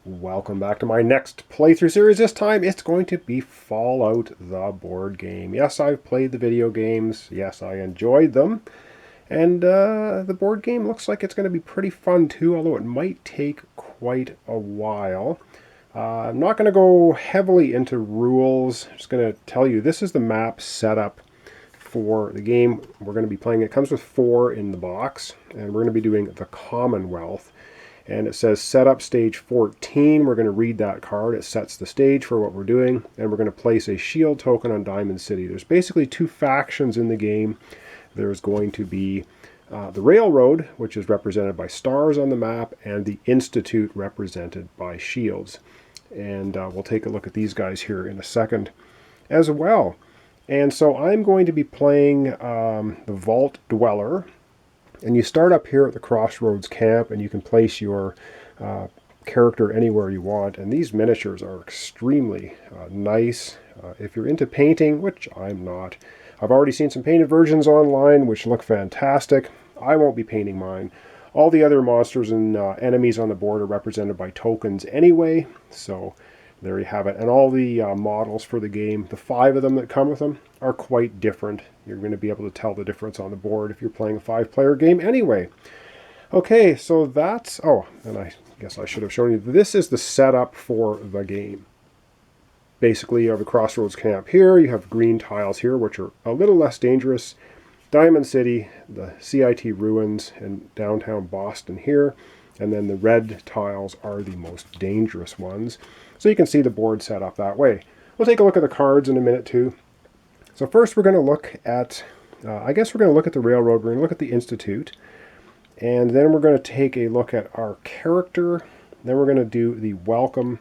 Welcome back to my next playthrough series. This time it's going to be Fallout the board game. Yes, I've played the video games. Yes, I enjoyed them. And the board game looks like it's going to be pretty fun too, although it might take quite a while. I'm not going to go heavily into rules. I'm just going to tell you this is the map setup for the game we're going to be playing. It comes with 4 in the box, and we're going to be doing the Commonwealth. And it says set up stage 14. We're going to read that card. It sets the stage for what we're doing, and we're going to place a shield token on Diamond City. There's basically 2 factions in the game. There's going to be the Railroad, which is represented by stars on the map, and the Institute represented by shields. And we'll take a look at these guys here in a second as well. And so I'm going to be playing the Vault Dweller. And you start up here at the Crossroads camp, and you can place your character anywhere you want. And these miniatures are extremely nice. If you're into painting, which I'm not, I've already seen some painted versions online which look fantastic. I won't be painting mine. All the other monsters and enemies on the board are represented by tokens anyway, so there you have it. And all the models for the game, the 5 of them that come with them, are quite different. You're going to be able to tell the difference on the board if you're playing a 5-player game anyway. Okay, so that's... Oh, and I guess I should have shown you. This is the setup for the game. Basically, you have a Crossroads camp here. You have green tiles here, which are a little less dangerous. Diamond City, the CIT ruins, and downtown Boston here. And then the red tiles are the most dangerous ones. So you can see the board set up that way. We'll take a look at the cards in a minute too. So first we're going to look at, I guess we're going to look at the Railroad, we're going to look at the Institute, and then we're going to take a look at our character. Then we're going to do the Welcome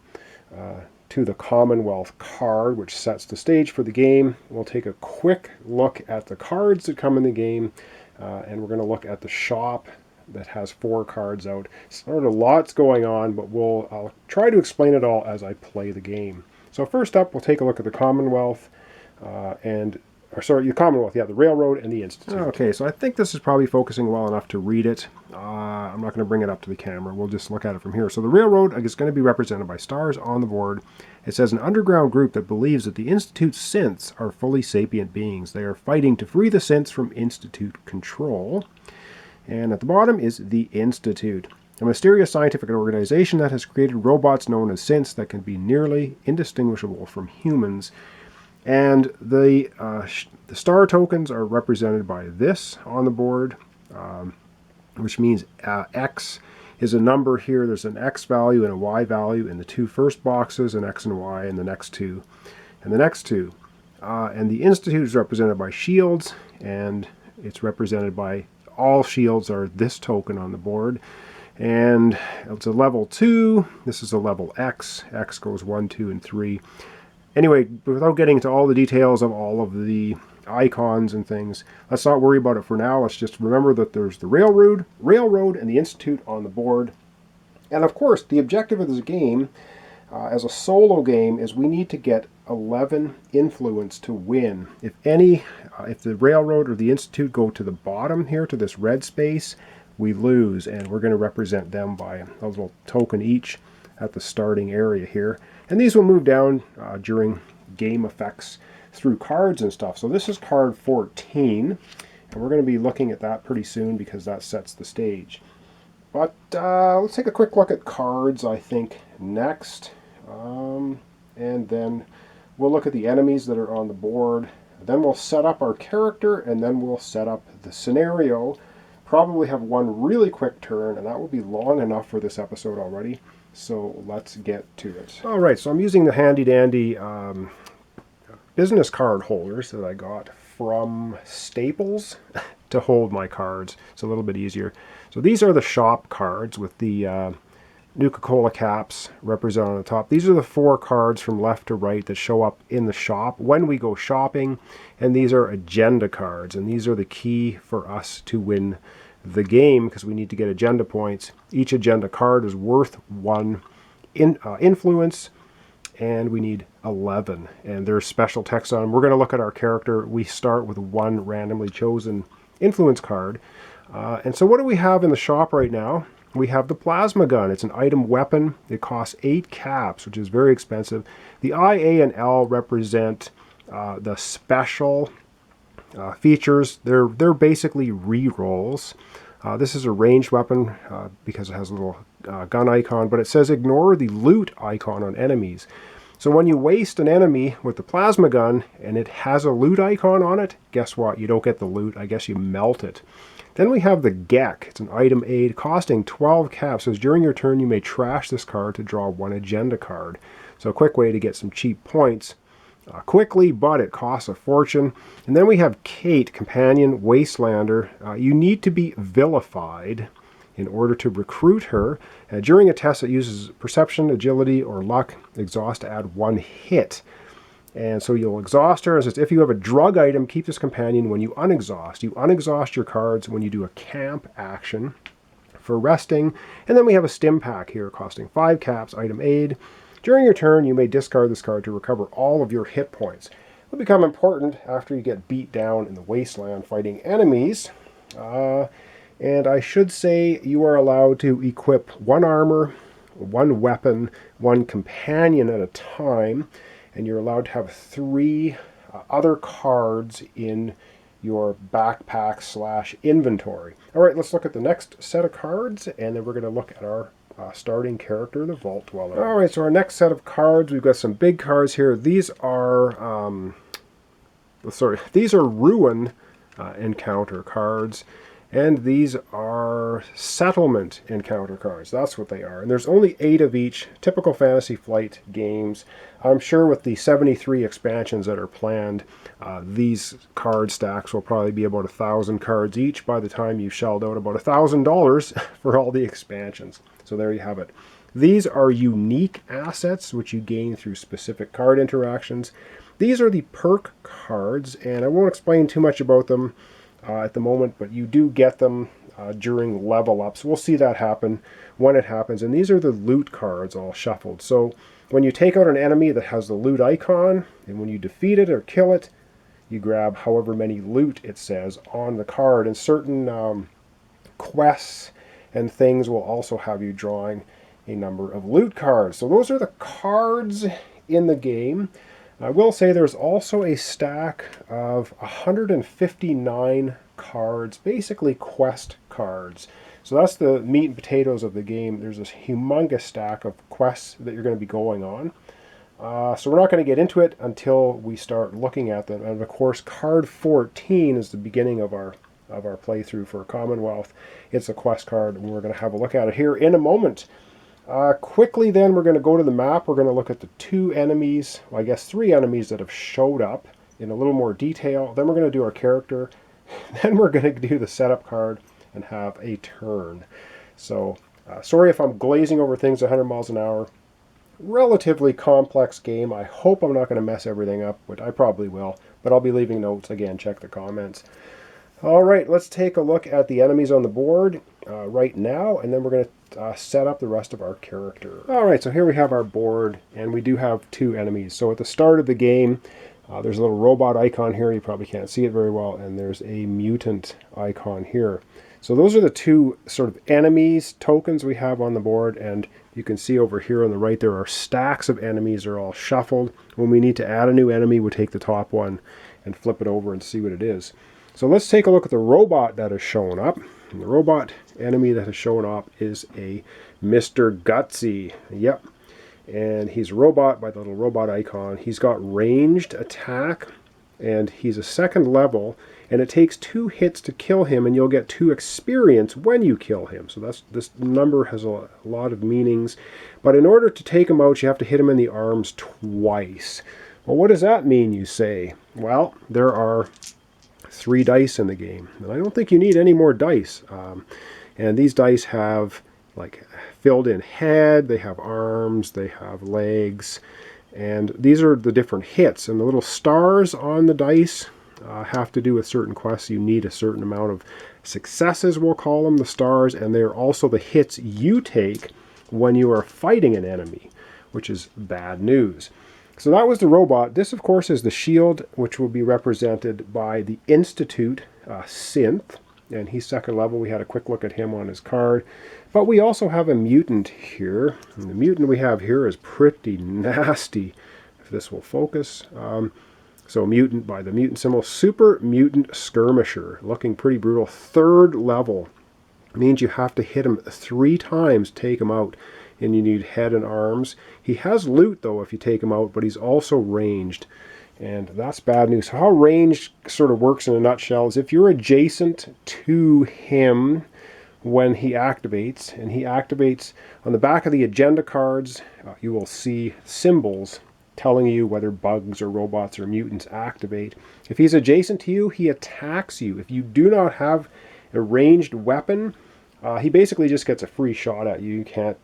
to the Commonwealth card, which sets the stage for the game. We'll take a quick look at the cards that come in the game, and we're going to look at the shop that has 4 cards out. Sort of lots going on, but I'll try to explain it all as I play the game. So first up, we'll take a look at the Commonwealth, the Commonwealth, the Railroad and the Institute. Okay, so I think this is probably focusing well enough to read it. I'm not going to bring it up to the camera. We'll just look at it from here. So the Railroad is going to be represented by stars on the board. It says an underground group that believes that the Institute's synths are fully sapient beings. They are fighting to free the synths from Institute control. And at the bottom is the Institute, a mysterious scientific organization that has created robots known as synths that can be nearly indistinguishable from humans. And the star tokens are represented by this on the board, which means X is a number here. There's an X value and a Y value in the 2 first boxes, an X and Y in the next 2, and the next 2. And the Institute is represented by shields, and it's represented by all shields are this token on the board. And it's a level 2. This is a level X. X goes 1, 2, and 3. Anyway, without getting into all the details of all of the icons and things, let's not worry about it for now. Let's just remember that there's the Railroad, and the Institute on the board. And of course, the objective of this game, as a solo game, is we need to get 11 influence to win. If the Railroad or the Institute go to the bottom here, to this red space, we lose, and we're going to represent them by a little token each at the starting area here. And these will move down during game effects through cards and stuff. So this is card 14, and we're going to be looking at that pretty soon because that sets the stage. But let's take a quick look at cards, I think, next. And then we'll look at the enemies that are on the board. Then we'll set up our character, and then we'll set up the scenario. Probably have one really quick turn, and that will be long enough for this episode already. So let's get to it. Alright, so I'm using the handy dandy business card holders that I got from Staples to hold my cards. It's a little bit easier. So these are the shop cards with the Nuka-Cola caps represented on the top. These are the 4 cards from left to right that show up in the shop when we go shopping. And these are agenda cards, and these are the key for us to win the game because we need to get agenda points. Each agenda card is worth 1 influence, and we need 11. And there's special text on them. We're going to look at our character. We start with 1 randomly chosen influence card. And so what do we have in the shop right now? we have the plasma gun. It's an item weapon. It costs 8 caps, which is very expensive. The I, A, and L represent the special features. They're basically re-rolls. This is a ranged weapon because it has a little gun icon, but it says ignore the loot icon on enemies. So when you waste an enemy with the plasma gun and it has a loot icon on it, guess what? You don't get the loot. I guess you melt it. Then we have the Gek. It's an item aid costing 12 caps. So during your turn you may trash this card to draw 1 agenda card. So a quick way to get some cheap points quickly, but it costs a fortune. And then we have Kate, Companion Wastelander. You need to be vilified in order to recruit her. During a test that uses perception, agility, or luck, exhaust to add 1 hit. And so you'll exhaust her. It says if you have a drug item, keep this companion when you unexhaust. You unexhaust your cards when you do a camp action for resting. And then we have a stim pack here costing 5 caps, item aid. During your turn, you may discard this card to recover all of your hit points. It will become important after you get beat down in the wasteland fighting enemies. And I should say you are allowed to equip 1 armor, 1 weapon, 1 companion at a time, and you're allowed to have 3 other cards in your backpack / inventory. All right, let's look at the next set of cards, and then we're going to look at our starting character, the Vault Dweller. All right, so our next set of cards, we've got some big cards here. These are, these are Ruin encounter cards. And these are settlement encounter cards. That's what they are. And there's only 8 of each. Typical Fantasy Flight games. I'm sure with the 73 expansions that are planned, these card stacks will probably be about 1,000 cards each by the time you've shelled out about $1,000 for all the expansions. So there you have it. These are unique assets which you gain through specific card interactions. These are the perk cards, and I won't explain too much about them at the moment, but you do get them during level ups. We'll see that happen when it happens. And these are the loot cards all shuffled. So when you take out an enemy that has the loot icon, and when you defeat it or kill it, you grab however many loot it says on the card. And certain quests and things will also have you drawing a number of loot cards. So those are the cards in the game. I will say there's also a stack of 159 cards, basically quest cards. So that's the meat and potatoes of the game. There's this humongous stack of quests that you're going to be going on. So we're not going to get into it until we start looking at them. And of course, card 14 is the beginning of our playthrough for Commonwealth. It's a quest card, and we're going to have a look at it here in a moment. Quickly then, we're going to go to the map. We're going to look at the 2 enemies, well, I guess 3 enemies that have showed up in a little more detail. Then we're going to do our character. Then we're going to do the setup card and have a turn. So, sorry if I'm glazing over things 100 miles an hour. Relatively complex game. I hope I'm not going to mess everything up, which I probably will. But I'll be leaving notes. Again, check the comments. All right, let's take a look at the enemies on the board right now, and then we're going to set up the rest of our character. All right, so here we have our board, and we do have 2 enemies. So at the start of the game, there's a little robot icon here. You probably can't see it very well, and there's a mutant icon here. So those are the 2 sort of enemies tokens we have on the board, and you can see over here on the right there are stacks of enemies. They're all shuffled. When we need to add a new enemy, we take the top one and flip it over and see what it is. So let's take a look at the robot that has shown up. And the robot enemy that has shown up is a Mr. Gutsy. Yep. And he's a robot by the little robot icon. He's got ranged attack, and he's a 2nd level, and it takes 2 hits to kill him, and you'll get 2 experience when you kill him. So this number has a lot of meanings. But in order to take him out, you have to hit him in the arms twice. Well, what does that mean, you say? Well, there are 3 dice in the game, and I don't think you need any more dice. And these dice have like filled in head, they have arms, they have legs, and these are the different hits. And the little stars on the dice have to do with certain quests. You need a certain amount of successes, we'll call them, the stars, and they're also the hits you take when you are fighting an enemy, which is bad news. So that was the robot. This, of course, is the shield, which will be represented by the Institute synth. and he's second level. We had a quick look at him on his card. But we also have a mutant here, and the mutant we have here is pretty nasty, if this will focus. So mutant by the mutant symbol, Super Mutant Skirmisher, looking pretty brutal. Third level, means you have to hit him 3 times, take him out, and you need head and arms. He has loot though if you take him out, but he's also ranged, and that's bad news. So how ranged sort of works in a nutshell is if you're adjacent to him when he activates, and he activates on the back of the agenda cards, you will see symbols telling you whether bugs or robots or mutants activate. If he's adjacent to you, he attacks you. If you do not have a ranged weapon, he basically just gets a free shot at you. You can't,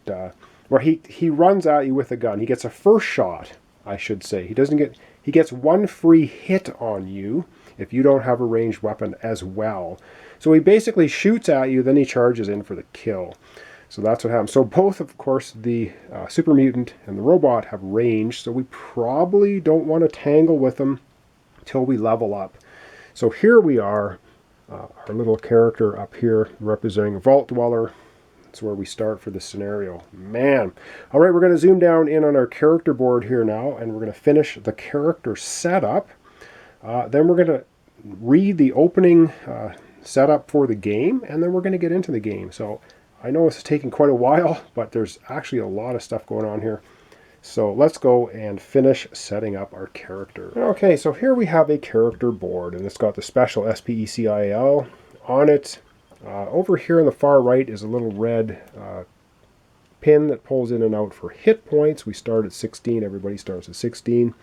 or he runs at you with a gun. He gets a first shot, I should say. He gets 1 free hit on you if you don't have a ranged weapon as well. So he basically shoots at you, then he charges in for the kill. So that's what happens. So both, of course, the super mutant and the robot have range, so we probably don't want to tangle with them till we level up. So here we are, our little character up here representing a Vault Dweller. That's where we start for this scenario. Man. All right, we're going to zoom down in on our character board here now, and we're going to finish the character setup. Then we're going to read the opening setup for the game, and then we're going to get into the game. So I know it's taking quite a while, but there's actually a lot of stuff going on here. So let's go and finish setting up our character. Okay, so here we have a character board, and it's got the special SPECIL on it. Over here on the far right is a little red pin that pulls in and out for hit points. We start at 16, everybody starts at 16.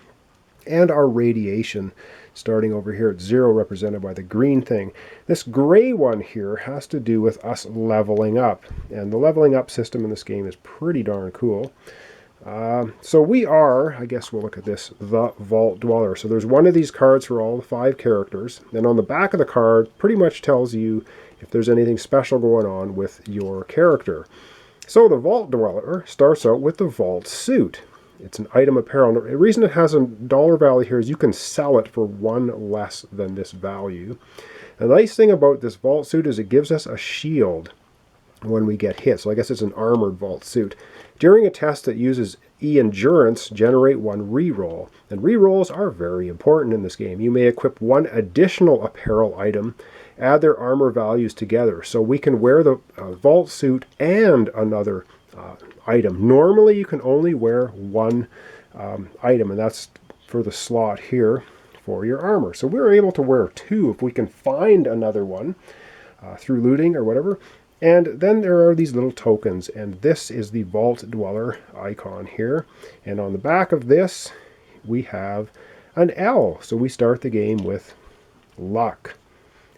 And our radiation, starting over here at 0, represented by the green thing. This gray one here has to do with us leveling up. And the leveling up system in this game is pretty darn cool. So we are, I guess we'll look at this, the Vault Dweller. So there's one of these cards for all the 5 characters. And on the back of the card pretty much tells you if there's anything special going on with your character. So the Vault Dweller starts out with the Vault Suit. It's an item apparel. The reason it has a dollar value here is you can sell it for 1 less than this value. The nice thing about this Vault Suit is it gives us a shield when we get hit. So I guess it's an armored Vault Suit. During a test that uses E-Endurance, generate 1 reroll. And rerolls are very important in this game. You may equip 1 additional apparel item, add their armor values together. So we can wear the Vault Suit and another item. Normally you can only wear 1 item, and that's for the slot here for your armor. So we're able to wear 2 if we can find another one through looting or whatever. And then there are these little tokens, and this is the Vault Dweller icon here. And on the back of this we have an L. So we start the game with luck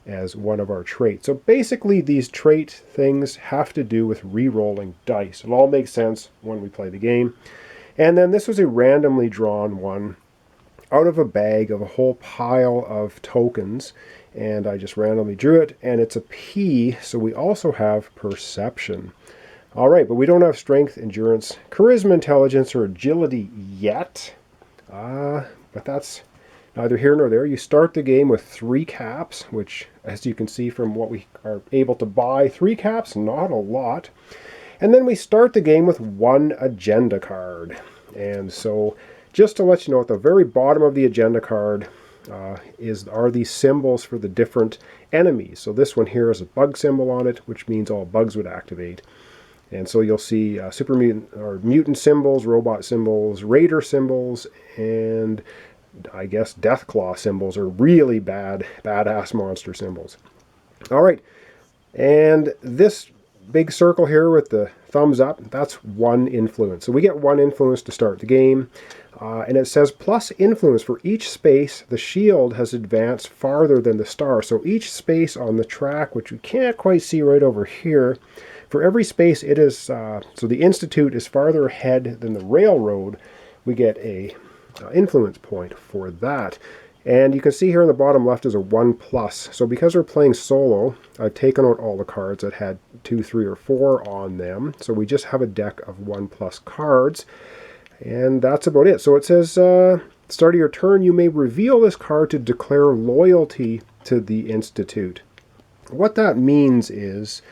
as one of our traits. So basically these trait things have to do with re-rolling dice. It all makes sense when we play the game. And then this was a randomly drawn one out of a bag of a whole pile of tokens, and I just randomly drew it, and it's a P, so we also have perception. All right, but we don't have strength, endurance, charisma, intelligence, or agility yet, but that's neither here nor there. You start the game with 3 caps, which, as you can see from what we are able to buy, 3 caps, not a lot. And then we start the game with 1 agenda card. And so, just to let you know, at the very bottom of the agenda card are these symbols for the different enemies. So this one here is a bug symbol on it, which means all bugs would activate. And so you'll see super mutant or mutant symbols, robot symbols, raider symbols, and I guess Deathclaw symbols are really badass monster symbols. All right, and this big circle here with the thumbs up, that's 1 influence. So we get 1 influence to start the game, and it says plus influence for each space. The shield has advanced farther than the star. So each space on the track, which we can't quite see right over here, for every space it is, so the Institute is farther ahead than the railroad, we get a influence point for that. And you can see here on the bottom left is a 1+. So because we're playing solo, I've taken out all the cards that had 2, 3, or 4 on them. So we just have a deck of 1+ cards. And that's about it. So it says, start of your turn, you may reveal this card to declare loyalty to the Institute. What that means is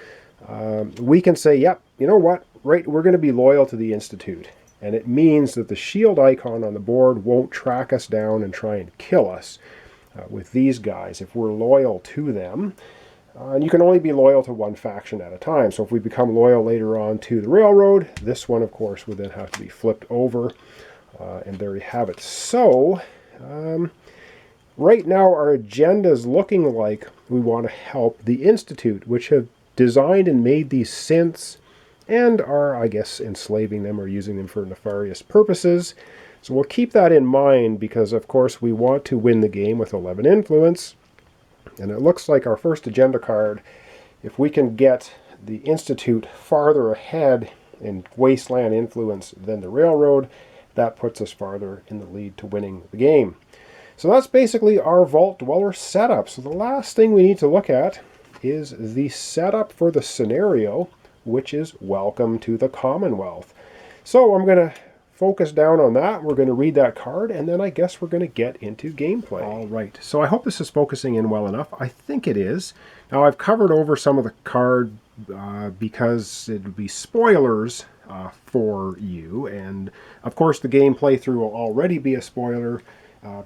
we can say, yep, you know what, right, we're going to be loyal to the Institute. And it means that the shield icon on the board won't track us down and try and kill us with these guys if we're loyal to them. And you can only be loyal to one faction at a time. So if we become loyal later on to the railroad, this one, of course, would then have to be flipped over. And there you have it. So right now our agenda is looking like we want to help the Institute, which have designed and made these synths and are, I guess, enslaving them or using them for nefarious purposes. So we'll keep that in mind because, of course, we want to win the game with 11 influence. And it looks like our first agenda card, if we can get the Institute farther ahead in wasteland influence than the railroad, that puts us farther in the lead to winning the game. So that's basically our Vault Dweller setup. So the last thing we need to look at is the setup for the scenario, which is Welcome to the Commonwealth. So I'm going to focus down on that. We're going to read that card, and then I guess we're going to get into gameplay. All right, so I hope this is focusing in well enough. I think it is. Now, I've covered over some of the card because it would be spoilers for you, and of course the game playthrough will already be a spoiler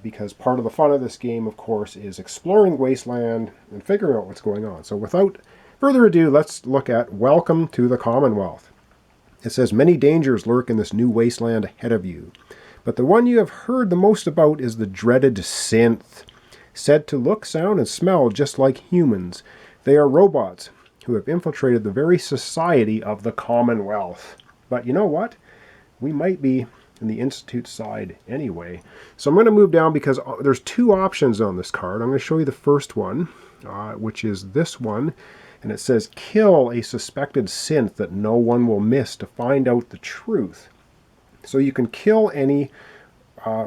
because part of the fun of this game, of course, is exploring the wasteland and figuring out what's going on. So without further ado, let's look at Welcome to the Commonwealth. It says, many dangers lurk in this new wasteland ahead of you, but the one you have heard the most about is the dreaded synth. Said to look, sound, and smell just like humans, they are robots who have infiltrated the very society of the Commonwealth. But you know what? We might be in the Institute side anyway. So I'm going to move down because there's two options on this card. I'm going to show you the first one, which is this one. And it says, kill a suspected synth that no one will miss to find out the truth. So you can kill any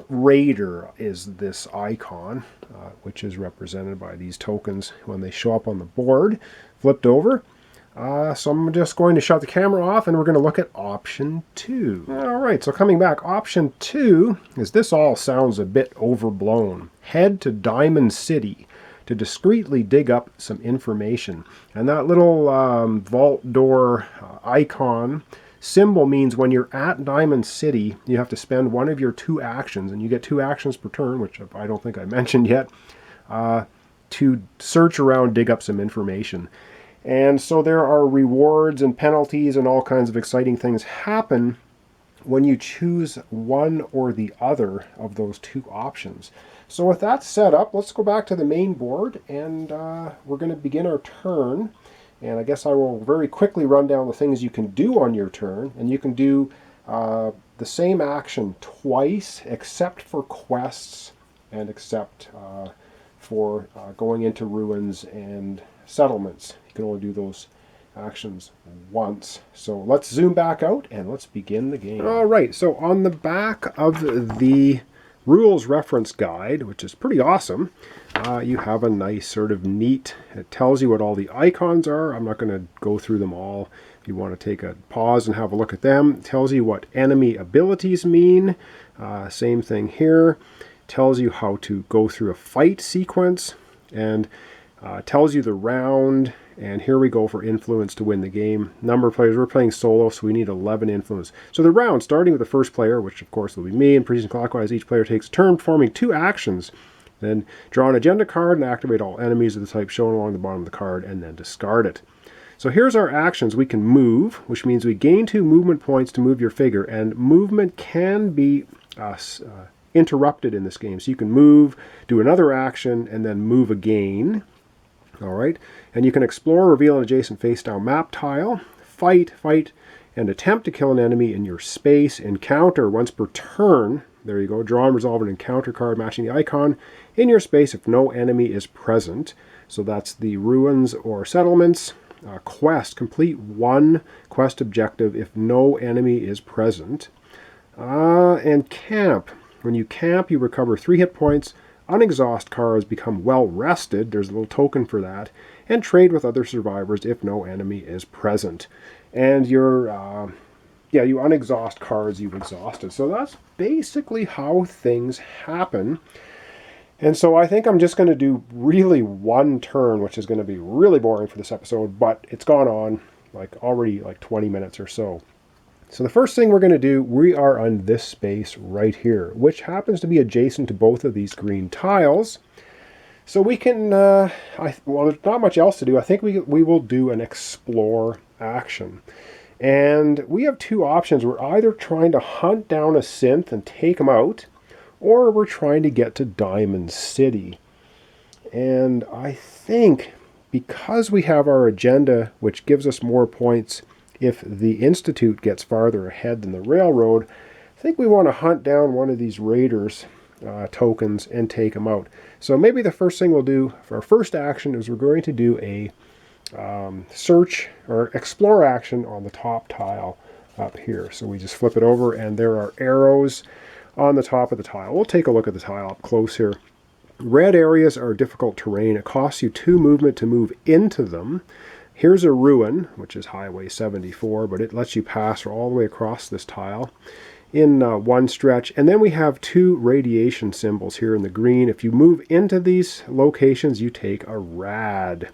raider is this icon, which is represented by these tokens when they show up on the board, flipped over. So I'm just going to shut the camera off and we're going to look at option 2. All right, so coming back, option 2 is this all sounds a bit overblown. Head to Diamond City to discreetly dig up some information. And that little vault door icon symbol means when you're at Diamond City, you have to spend one of your 2 actions, and you get 2 actions per turn, which I don't think I mentioned yet, to search around, dig up some information. And so there are rewards and penalties and all kinds of exciting things happen when you choose one or the other of those 2 options. So with that set up, let's go back to the main board and we're going to begin our turn. And I guess I will very quickly run down the things you can do on your turn. And you can do the same action twice, except for quests and except for going into ruins and settlements. You can only do those actions once. So let's zoom back out and let's begin the game. All right, so on the back of the rules reference guide, which is pretty awesome, you have a nice sort of neat, it tells you what all the icons are. I'm not going to go through them all. If you want to take a pause and have a look at them, it tells you what enemy abilities mean. Same thing here. Tells you how to go through a fight sequence and tells you the round. And here we go for influence to win the game. Number of players, we're playing solo, so we need 11 influence. So the round, starting with the first player, which of course will be me, and proceeding clockwise, each player takes a turn performing 2 actions. Then draw an agenda card and activate all enemies of the type shown along the bottom of the card, and then discard it. So here's our actions. We can move, which means we gain 2 movement points to move your figure, and movement can be interrupted in this game. So you can move, do another action, and then move again. All right, and you can explore, reveal an adjacent face-down map tile, fight, and attempt to kill an enemy in your space, encounter once per turn. There you go, draw and resolve an encounter card matching the icon in your space if no enemy is present. So that's the ruins or settlements. Quest, complete 1 quest objective if no enemy is present. And camp, when you camp you recover 3 hit points. Unexhaust cards become well rested, there's a little token for that, and trade with other survivors if no enemy is present. And your you unexhaust cards you've exhausted. So that's basically how things happen. And so I think I'm just going to do really one turn, which is going to be really boring for this episode, but it's gone on like already like 20 minutes or so. So the first thing we're going to do, we are on this space right here, which happens to be adjacent to both of these green tiles. So we can, well, there's not much else to do. I think we will do an explore action. And we have two options. We're either trying to hunt down a synth and take him out, or we're trying to get to Diamond City. And I think because we have our agenda, which gives us more points if the Institute gets farther ahead than the Railroad, I think we want to hunt down one of these Raiders tokens and take them out. So maybe the first thing we'll do for our first action is we're going to do a search or explore action on the top tile up here. So we just flip it over and there are arrows on the top of the tile. We'll take a look at the tile up close here. Red areas are difficult terrain. It costs you 2 movement to move into them. Here's a ruin, which is Highway 74, but it lets you pass all the way across this tile in one stretch. And then we have 2 radiation symbols here in the green. If you move into these locations, you take a rad.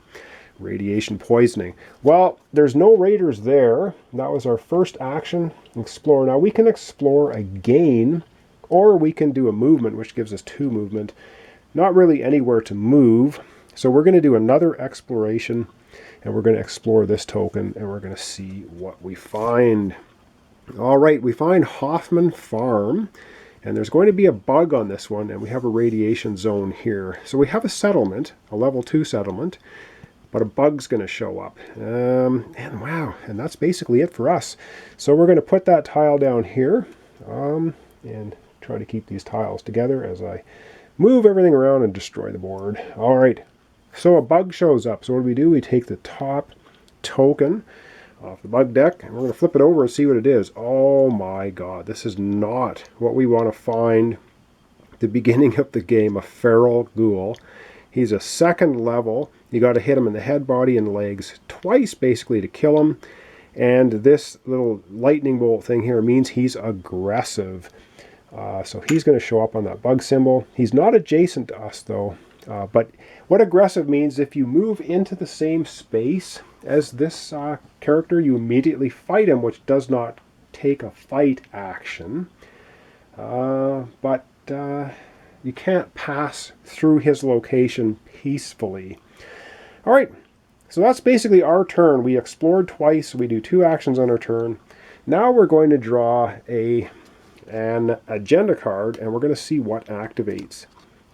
Radiation poisoning. Well, there's no raiders there. That was our first action. Explore. Now we can explore again, or we can do a movement, which gives us 2 movement. Not really anywhere to move. So we're going to do another exploration, and we're going to explore this token, and we're going to see what we find. All right, we find Hoffman Farm, and there's going to be a bug on this one, and we have a radiation zone here. So we have a settlement, a level 2 settlement, but a bug's going to show up. And wow, and that's basically it for us. So we're going to put that tile down here and try to keep these tiles together as I move everything around and destroy the board. All right, so a bug shows up. So what do? We take the top token off the bug deck, and we're going to flip it over and see what it is. Oh my god, this is not what we want to find at the beginning of the game. A feral ghoul. He's a 2nd level. You got to hit him in the head, body, and legs twice basically to kill him. And this little lightning bolt thing here means he's aggressive. So he's going to show up on that bug symbol. He's not adjacent to us though. But what aggressive means, if you move into the same space as this character, you immediately fight him, which does not take a fight action. But you can't pass through his location peacefully. All right, so that's basically our turn. We explored twice. We do 2 actions on our turn. Now we're going to draw an agenda card, and we're going to see what activates.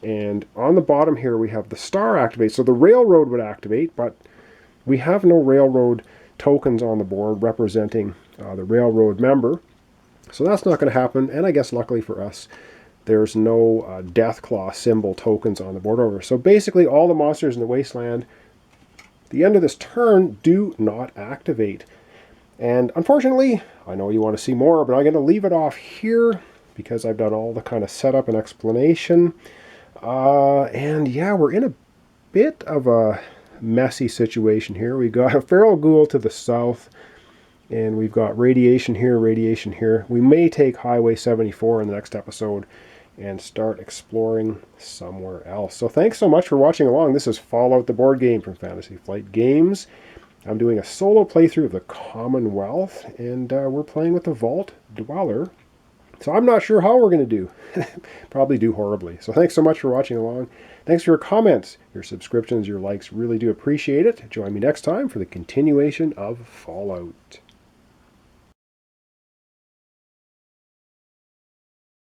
And on the bottom here, we have the star activate. So the railroad would activate, but we have no railroad tokens on the board representing the railroad member. So that's not going to happen. And I guess luckily for us, there's no Deathclaw symbol tokens on the board over. So basically all the monsters in the wasteland, at the end of this turn, do not activate. And unfortunately, I know you want to see more, but I'm going to leave it off here because I've done all the kind of setup and explanation. And yeah, we're in a bit of a messy situation here. We've got a feral ghoul to the south, and we've got radiation here, radiation here. We may take Highway 74 in the next episode and start exploring somewhere else. So thanks so much for watching along. This is Fallout the board game from Fantasy Flight Games. I'm doing a solo playthrough of the Commonwealth, and we're playing with the Vault Dweller. So I'm not sure how we're going to do. Probably do horribly. So thanks so much for watching along. Thanks for your comments, your subscriptions, your likes. Really do appreciate it. Join me next time for the continuation of Fallout.